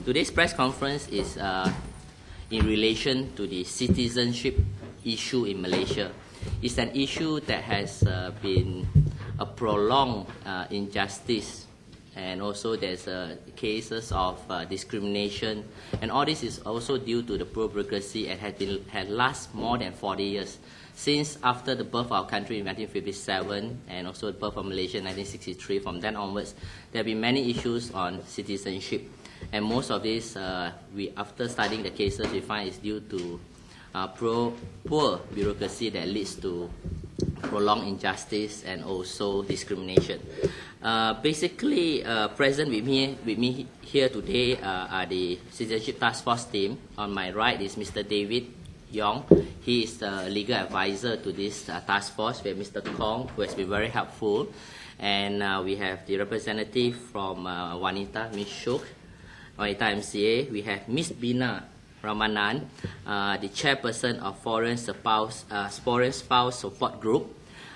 Today's press conference is in relation to the citizenship issue in Malaysia. It's an issue that has been a prolonged injustice, and also there's cases of discrimination, and all this is also due to the bureaucracy and had last more than 40 years. Since after the birth of our country in 1957 and also the birth of Malaysia in 1963, from then onwards, there have been many issues on citizenship. And most of this, after studying the cases, we find is due to poor bureaucracy that leads to prolonged injustice and also discrimination. Basically, present with me here today are the Citizenship Task Force team. On my right is Mr. David Yong. He is the legal advisor to this task force. We have Mr. Kong, who has been very helpful. And we have the representative from Wanita, Ms. Shuk, Wanita MCA. We have Ms. Bina Ramanan, the chairperson of Foreign Spouse Support Group.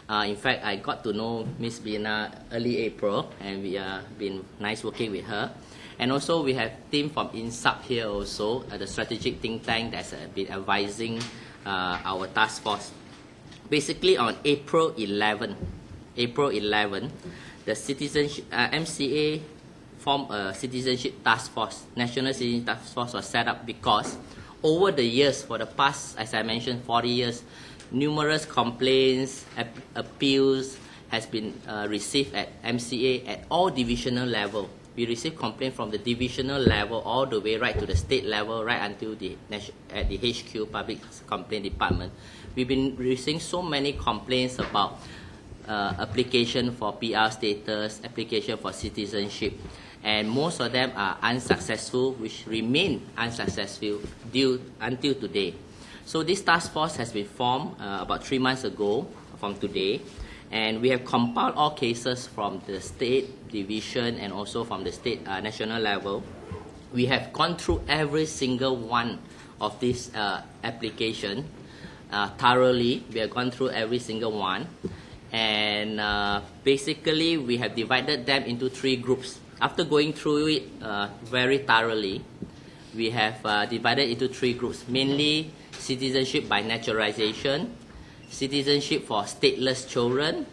In fact, I got to know Ms. Bina early April, and we have been nice working with her. And also we have team from INSAP here also, the strategic think tank that's been advising our task force. Basically on April 11, the citizenship MCA formed a citizenship task force. National Citizenship Task Force was set up because over the years, for the past, as I mentioned, 40 years, numerous complaints, appeals has been received at MCA at all divisional level. We receive complaints from the divisional level all the way right to the state level, right until at the HQ, Public Complaint Department. We've been receiving so many complaints about application for PR status, application for citizenship, and most of them are unsuccessful, which remain unsuccessful until today. So this task force has been formed about 3 months ago from today, and we have compiled all cases from the state division and also from the state national level. We have gone through every single one of these applications thoroughly. We have gone through every single one, and basically we have divided them into 3 groups. After going through it very thoroughly, we have divided into 3 groups, mainly citizenship by naturalization, citizenship for stateless children,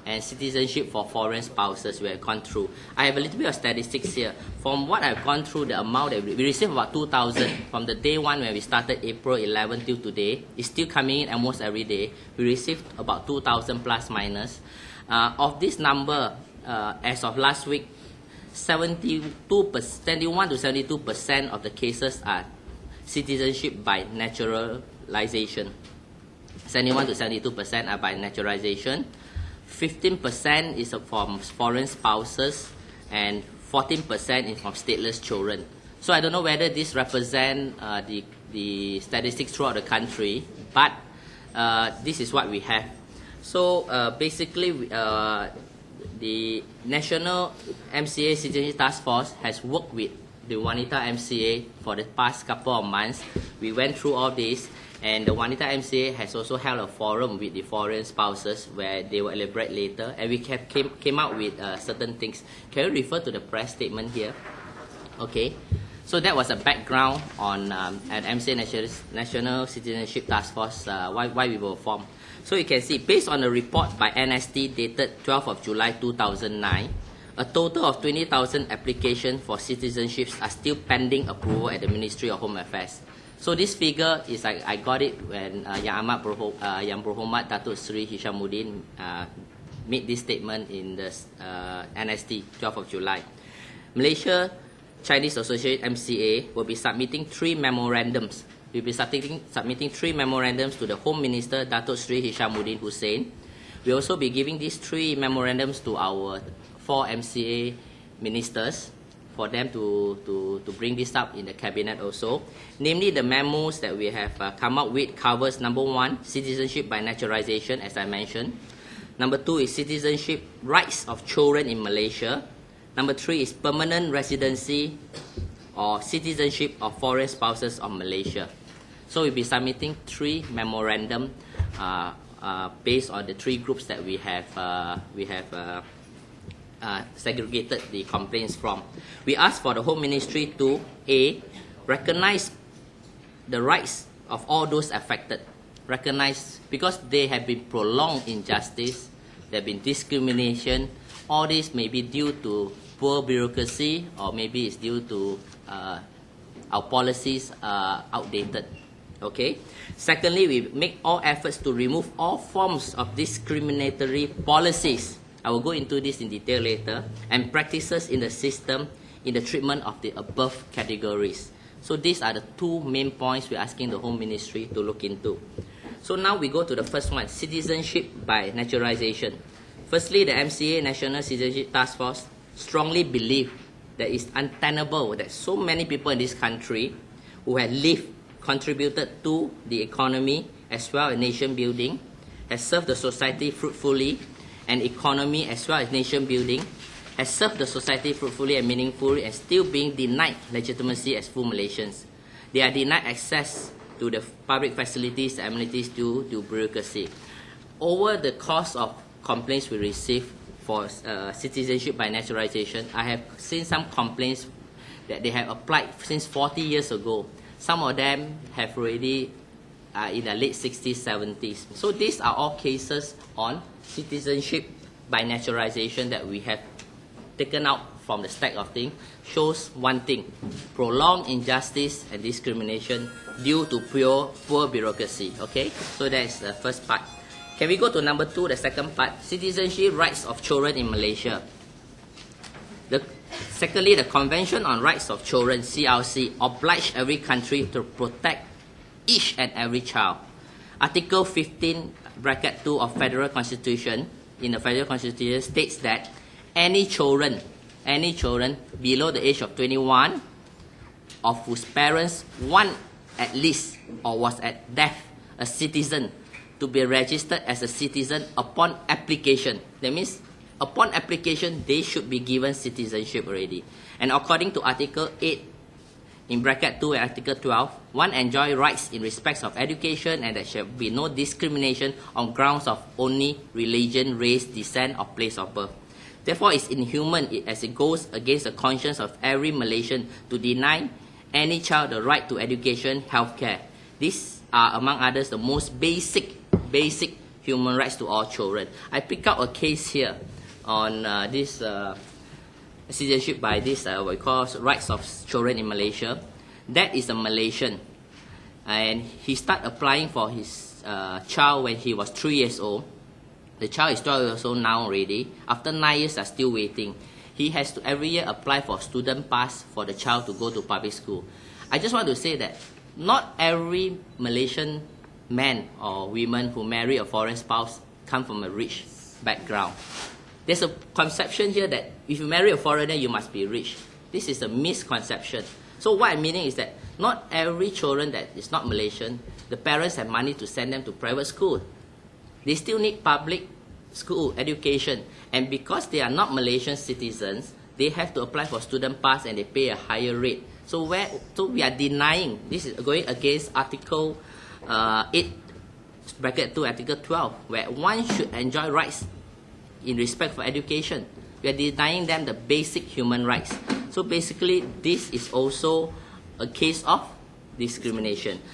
and citizenship for foreign spouses. We have gone through. I have a little bit of statistics here. From what I've gone through, the amount that we received about 2,000 from the day one when we started April 11 till today. It's still coming in almost every day. We received about 2,000 plus minus. Of this number, as of last week, 71 to 72% of the cases are citizenship by naturalization. 71 to 72% are by naturalization. 15% is from foreign spouses, and 14% is from stateless children. So I don't know whether this represents the statistics throughout the country, but this is what we have. So basically, the National MCA Citizenship Task Force has worked with the Wanita MCA for the past couple of months. We went through all this, and the Wanita MCA has also held a forum with the foreign spouses where they will elaborate later, and we came out with certain things. Can you refer to the press statement here? Okay, so that was a background on an MCA National Citizenship Task Force, why we were formed. So you can see, based on a report by NST dated 12th of July 2009, a total of 20,000 applications for citizenships are still pending approval at the Ministry of Home Affairs. So this figure is, I got it when Yang Berhormat Datuk Sri Hishamuddin made this statement in the NST 12th of July. Malaysia Chinese Association MCA will be submitting 3 memorandums. We'll be submitting 3 memorandums to the Home Minister Datuk Sri Hishamuddin Hussein. We'll also be giving these 3 memorandums to our 4 MCA ministers for them to bring this up in the cabinet also. Namely, the memos that we have come up with covers, number 1, citizenship by naturalization, as I mentioned. Number 2 is citizenship rights of children in Malaysia. Number 3 is permanent residency or citizenship of foreign spouses of Malaysia. So we'll be submitting 3 memorandum based on the 3 groups that we have segregated the complaints from. We ask for the Home Ministry to A, recognize the rights of all those affected. Recognize, because they have been prolonged injustice, there have been discrimination. All this may be due to poor bureaucracy, or maybe it's due to our policies are outdated. Okay. Secondly, we make all efforts to remove all forms of discriminatory policies. I will go into this in detail later, and practices in the system in the treatment of the above categories. So these are the two main points we're asking the Home Ministry to look into. So now we go to the first one, citizenship by naturalization. Firstly, the MCA, National Citizenship Task Force, strongly believe that it's untenable that so many people in this country who have lived, contributed to the economy as well as nation building, has served the society fruitfully, and economy as well as nation building, has served the society fruitfully and meaningfully, and still being denied legitimacy as full Malaysians. They are denied access to the public facilities and amenities due to bureaucracy. Over the course of complaints we receive for citizenship by naturalization, I have seen some complaints that they have applied since 40 years ago. Some of them have already in the late 60s, 70s. So these are all cases on citizenship by naturalization that we have taken out from the stack of things. Shows one thing: prolonged injustice and discrimination due to poor bureaucracy. Okay, so that is the first part. Can we go to number 2, the second part, citizenship rights of children in Malaysia? Secondly, the Convention on Rights of Children, CRC, oblige every country to protect each and every child. Article 15, bracket 2 of Federal Constitution, in the Federal Constitution states that any children below the age of 21, of whose parents, one at least, or was at death, a citizen, to be registered as a citizen upon application. That means upon application, they should be given citizenship already. And according to Article 8, in bracket 2 and Article 12, one enjoy rights in respects of education, and there shall be no discrimination on grounds of only religion, race, descent, or place of birth. Therefore, it's inhuman as it goes against the conscience of every Malaysian to deny any child the right to education, healthcare. These are, among others, the most basic human rights to all children. I pick up a case here on this citizenship by this what we call rights of children in Malaysia. That is a Malaysian, and he started applying for his child when he was 3 years old. The child is 12 years old now already. After 9 years, are still waiting. He has to every year apply for student pass for the child to go to public school. I just want to say that not every Malaysian man or women who marry a foreign spouse come from a rich background. There's a conception here that if you marry a foreigner, you must be rich. This is a misconception. So what I'm meaning is that not every children that is not Malaysian, the parents have money to send them to private school. They still need public school education. And because they are not Malaysian citizens, they have to apply for student pass and they pay a higher rate. So we are denying, this is going against Article 8, bracket 2, Article 12, where one should enjoy rights in respect for education. We are denying them the basic human rights. So basically, this is also a case of discrimination.